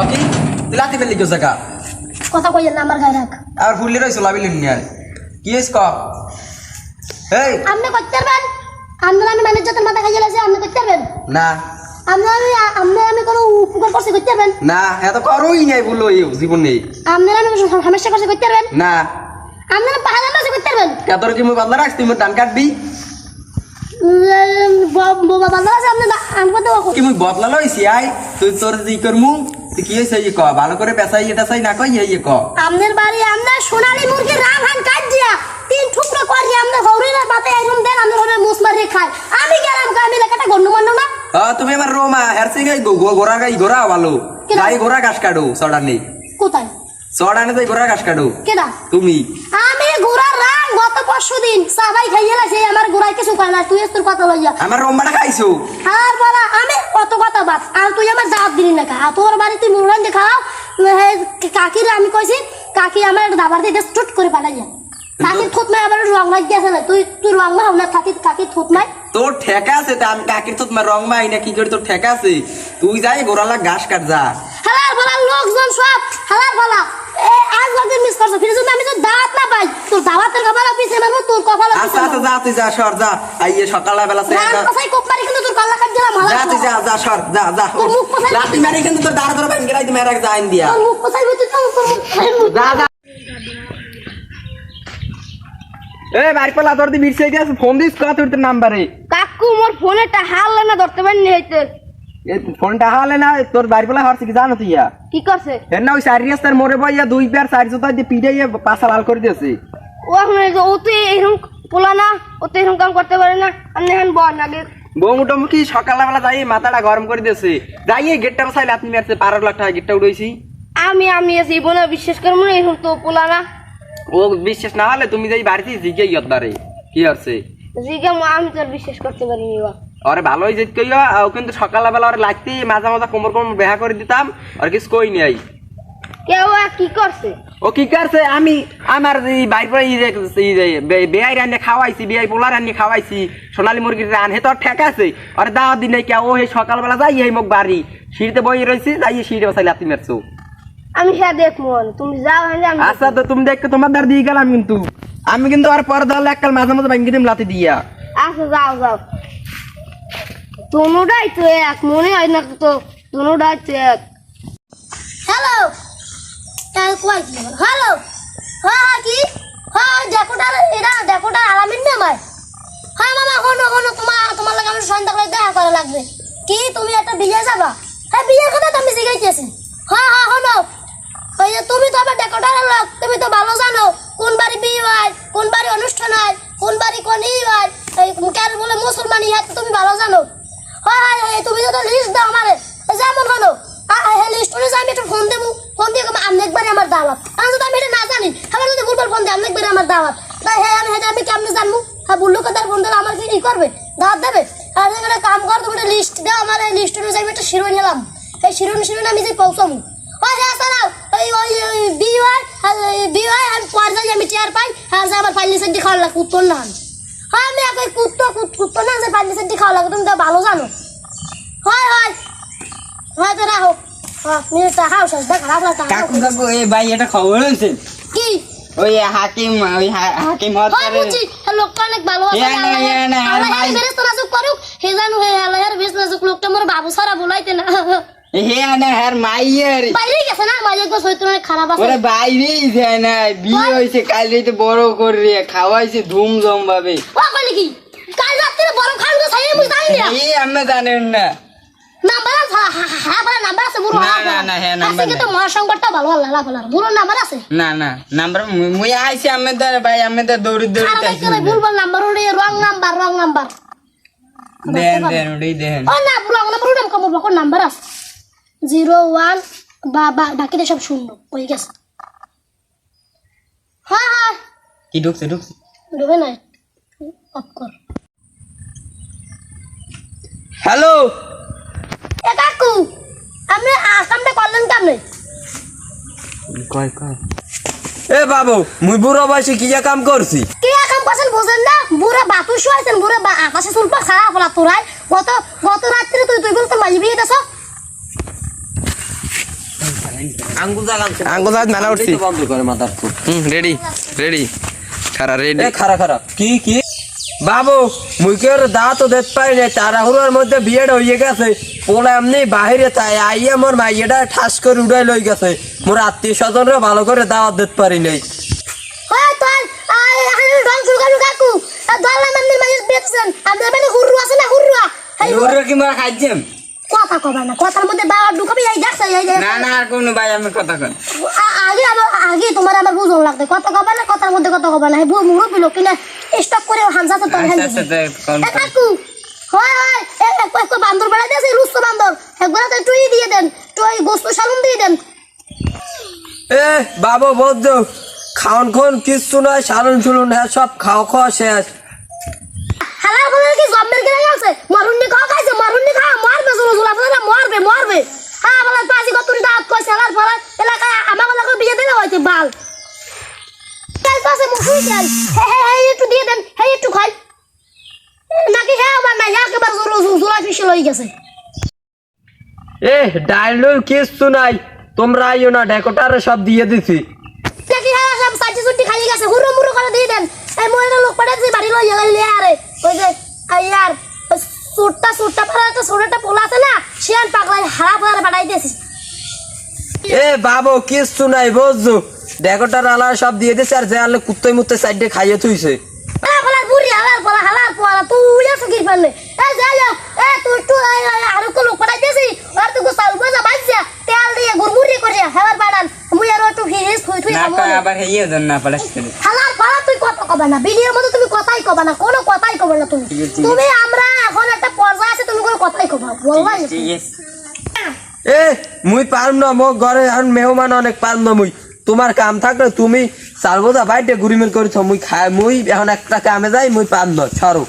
কি তুই লাতি ফেললি কেউ জায়গা কথা কইয়েন না আমার গায়ে রাখ আর ফুললি রইছো লাভিলি নিয়ে কি হইছ ক এই আপনি করতে পারবেন আমরা আমি ম্যানেজারের মাথা খাইয়ে লাইছি আপনি করতে পারবেন না আমি কোনো উপকার করতে করতে পারবেন না এত করোই নাই বলো জীবন নেই আপনারা আমি সমস্যা করতে করতে পারবেন না আপনারা পাহাড় মাঝে করতে পারবেন তোর কি মুই বদলা রাখছি তুই ধান কাটবি বাবা আছে আপনি আনবো তো কি মুই বদলা লইছি আই তুই তোর ই করমু তুই কি হইছে ই ক ভালো করে পেছাই এটা চাই না কই ই ক আপনার বাড়ি আপনার সোনালী মুরগি রান হান কাট দিয়া 3 টুকরো করি আপনার হৌরির পাতে এরকম দেন আপনার হবে মুস মারি খায় আমি গেলাম আমি লেখাটা গন্ড মানো না তুমি আমার রোমা হেরসি গাই গোরা গাই গোরা ভালো গাই গোরা ঘাস কাটো সডানি কোথায় সডানি যাই গোরা ঘাস কাটো কেডা তুমি আমি গোরা রান গত পরশুদিন সবাই খাইয়ে লাইছে আমার গোরাই কিছু কয় না তুই তোর কথা লইয়া আমার রোমাটা খাইছো আর বলা আমি কত কথা বাদ আর তুই আমার দাওয়াত দিলি না কা তোর বাড়ি তুই মুরগান দেখাও কাকির আমি কইছি কাকি আমার দাবার দিয়ে টুট করে পালাইয়া কাকির থুত নাই আবার রং লাগ গেছে না তুই রং মাও না কাকির থুত নাই তোর ঠেকা আছে তা আমি কাকির থুত রং মাই না কি করে তোর ঠেকা আছে তুই যাই গোরালা ঘাস কাট যা হালার বলা লোকজন সব হালার বলা আজ লাগবে মিস করছ ফিরে যদি আমি তো দাওয়াত না পাই তোর দাওয়াতের কপাল অফিসে মারবো তোর কপাল আচ্ছা আচ্ছা যা তুই যা সর যা আইয়ে সকাল বেলা সে না কথাই কোপ মারি কিন্তু তোর কল্লা কাট দিলাম যা তুই যা যা সর যা যা লাতি মারি কিন্তু তোর দাঁড় ধরে বাইন গেলাই তুমি আর এক যাইন দিয়া তোর মুখ কোথায় বুঝছিস যা যা এ মারপালা তোর দি বিরছে গেছে ফোন দিস কত তোর নাম্বারে কাকু মোর ফোনেটা হাল না ধরতে পারিনি হইতে এ ফোনটা হালে না তোর বাড়িপালা হরছে কি জানো তুই কি করছে এর না ওই সারি রাস্তার মোড়ে বইয়া দুই পেয়ার চার জুতা দিয়ে পিটাইয়ে পাছা লাল করে দিয়েছে ও এখন ও তো এরকম পোলা না ও তো এরকম কাম করতে পারে না আমি এখন বল আগে বৌমুটমুখী সকালবেলা যাই মাথাটা গরম করে দিয়েছে যাইয়ে গেটটা বসাইলে আপনি মারছে 12 লাখ টাকা গেটটা উড়াইছি আমি জীবনে বিশ্বাস করবো না এরকম তো পোলা না ও বিশ্বাস না হলে তুমি যাই বাড়িতে জিগে ইয়দারে কি হচ্ছে জিগা আমি তোর বিশ্বাস করতে পারিনি বা আরে ভালোই যেত কইও ও কিন্তু সকালবেলা ওরে লাগতে মাঝে মাঝে কোমর বেহা করে দিতাম আর কিছু কই নাই কেউ কি করছে ও কি করছে আমি আমার এই বাইর পরে বেয়াই রান্না খাওয়াইছি বেয়াই পোলা রান্না খাওয়াইছি সোনালী মুরগির রান হে তোর ঠেক আছে আরে দাওয়াত দিন কে ও এই সকালবেলা যাই এই মুখ বাড়ি সিঁড়িতে বই রয়েছি যাই সিঁড়িতে বসাইলে আপনি মারছো আমি হ্যাঁ দেখবো তুমি যাও আচ্ছা তো তুমি দেখো তোমার দ্বার দিয়ে গেলাম কিন্তু আমি কিন্তু আর পরে দল এককাল মাঝে মাঝে ভাঙ্গি দিম লাতি দিয়া আচ্ছা যাও তোনোটাই তো এক মনে হয় না তো তোনোটাই তো এক হ্যালো হ্যালো হ্যাঁ কি হ্যাঁ দেখোটা আলামিন না আমার হ্যাঁ মামা হনো তোমার লাগে আমি সন্ধ্যাবেলা দেখা করা লাগবে কি তুমি একটা বিয়ে যাবা হ্যাঁ বিয়ের কথা তো আমি শিখাইতেছি হ্যাঁ হনো ওই যে তুমি তো আবার ডেকোটার লোক তুমি তো ভালো জানো কোন বাড়ি বিয়ে হয় কোন বাড়ি অনুষ্ঠান হয় কোন বাড়ি কোন হয় এই কেন বলে মুসলমান ইহা তুমি ভালো জানো হয় তুমি তো লিস্ট দাও আমারে যেমন হলো লিস্ট অনুযায়ী আমি একটু ফোন দিয়ে অনেকবারই আমার দাওয়াত আমি যদি আমি এটা না জানি আমার যদি ভুলভাল ফোন দিয়ে অনেকবারই আমার দাওয়াত তাই হ্যাঁ আমি কেমনি জানবো হ্যাঁ বুল্লু কথার ফোন দিলে আমার কি করবে দাওয়াত দেবে আর এখানে কাম কর তুমি একটা লিস্ট দাও আমার এই লিস্ট অনুযায়ী আমি একটা শিরোই নিলাম এই শিরোন আমি যে পৌঁছাবো আমি পর যাই আমি চেয়ার পাই হ্যাঁ আমার ফাইলি সেন্টি খাওয়া লাগে কুত্তর না হ্যাঁ আমি একই কুত্তর না যে ফাইলি সেন্টি খাওয়া লাগে তুমি তো ভালো জানো হয় তো রাখো কাকু কাকু এই ভাই এটা খবর হয়েছে কি ওই হাকিম লোকটা অনেক ভালো করুক হে জানো লোকটা মোর বাবু সারা বলাইতে না হে না হ্যার মাইয়ের বাইরে গেছে না মাইয়ের তো চরিত্র অনেক খারাপ আছে ওরে বাইরেই যায় না বিয়ে হইছে কাল রাতে বড় করে খাওয়াইছে ধুমধাম ভাবে ও কইলি কি কাল রাতে বড় খান তো সাইয়ে মুই জানি না এই আমরা জানেন না নাম্বার আছে হ্যাঁ বড় নাম্বার আছে বুড়ো না হ্যাঁ নাম্বার আছে কিন্তু মহাসংকটটা ভালো আল্লাহ বলার বুড়ো নাম্বার আছে না নাম্বার মুই আইছি আমাদের ভাই আমাদের দৌড়ি আইছি ভুলভাল নাম্বার ওরে রং নাম্বার দেন ওই দেন ও না রং নাম্বার ওটা কম বকর নাম্বার আছে 01 বাকিটা সব শূন্য হয়ে গেছে হ্যাঁ কি ঢুকছে ঢুকে নাই অফ কর হ্যালো এ কাকু আমি আসামটা করলেন কেমনে কয় এ বাবু মুই বুড়ো বয়সে কি কাম করছি কি কাম করছেন বুঝেন না বুড়া বাতু শুয়াইছেন বুড়া আকাশে চুলপা সারা ফলা তোরাই গত রাত্রে তুই বলতে মাঝি বিয়ে দেছ আঙ্গুল মেলা উঠছি বন্ধ করে মাথার তো রেডি রেডি খারা রেডি খারা খারা কি কি বাবু মুই কে দা তো দেখতে পাই না তাড়াহুড়োর মধ্যে বিয়েটা হয়ে গেছে পোলা এমনি বাহিরে তাই আইয়া মোর মাইয়াটা ঠাস করে উড়াই লই গেছে মোর আত্মীয় স্বজনরা ভালো করে দাওয়াত দিতে পারি নাই হ্যাঁ তোর রং চুলকালু কাকু দল্লা মান্দির মাঝে বেচছেন আপনার মানে হুরু আছে না হুরুয়া ওরে কি মার খাইছেন কথা কবা না কথার মধ্যে দাওয়াত ঢুকাবি এই দেখছ এই না না আর কোনো ভাই আমি কথা কই আগে তোমার আমার বুঝন লাগবে কথা কবা না কথার মধ্যে কথা কবা না বুড়ো মুড়ো পিলো কিনা স্টক করে হানজা তো তোর কাকু হয় হয় এক বান্দর বেড়া দিয়েছে রুস্ত বান্দর একবার তো টুই দিয়ে দেন টুই গোস্ত সালুন দিয়ে দেন এ বাবু বদ্ধ খাওন খন কিচ্ছু নয় সালুন সুলুন হ্যাঁ সব খাওয়া শেষ হালাল করে কি জম্মের গিয়ে গেছে মারুন্নি খাইছে মারুন্নি মারবে জুলা জুলা মারবে হ্যাঁ বলা পাজি কতরি দাঁত কইছে হালাল ফলা এলাকায় আমার বলা বিয়ে দিলে হইছে বাল কাল পাশে মুখুই চাই হে একটু দিয়ে দেন হে একটু খাই নাকি হ্যাঁ আমার না একেবারে জুলা ফিসে লই গেছে এ ডায়লগ কিচ্ছু নাই তোমরা আইও না ডেকোটারে সব দিয়ে দিছি নাকি হ্যাঁ সব সাজি সুটি খাই গেছে হুরো মুরো করে দিয়ে দেন এই মহিলা লোক পাঠাচ্ছি বাড়ি লই গেলে আরে ওই যে আইয়ার সুটটা পাড়া একটা ছোটটা পোলা আছে না শিয়ান পাগলাই হারা পাড়া বাড়াই দিয়েছি এ বাবু কিচ্ছু নাই বুঝছো ডেকোটার আলা সব দিয়ে দিছে আর যে আলে কুত্তই মুত্তে সাইডে খাইয়ে থইছে হালার বুড়ি হালার পোলা তুই আছে কি ফেললে এ যাই এ তুই আর কো লোক পাঠাই দিয়েছি আর তুই গোসাল গোজা বাইছে তেল দিয়ে গুড়মুড়ি করে হালার বাড়ান মুই আর একটু ফিরিস থুই খাবো আবার হেইয়ে দেন না পালাস করে হালার পাড়া তুই কথা কবা না ভিডিওর মধ্যে তুমি কথাই কবা না কোনো কথাই কবা না তুমি আমরা এখন একটা পর্যায়ে আছে তুমি কোনো কথাই কবা বললাই এ মুই পারম না মো ঘরে এখন মেহমান অনেক পারম না মুই তোমার কাম থাকলে তুমি চালবোদা বাইটে গুরিমের করেছ মুই এখন একটা কামে যাই মুই পারম না ছাড়ো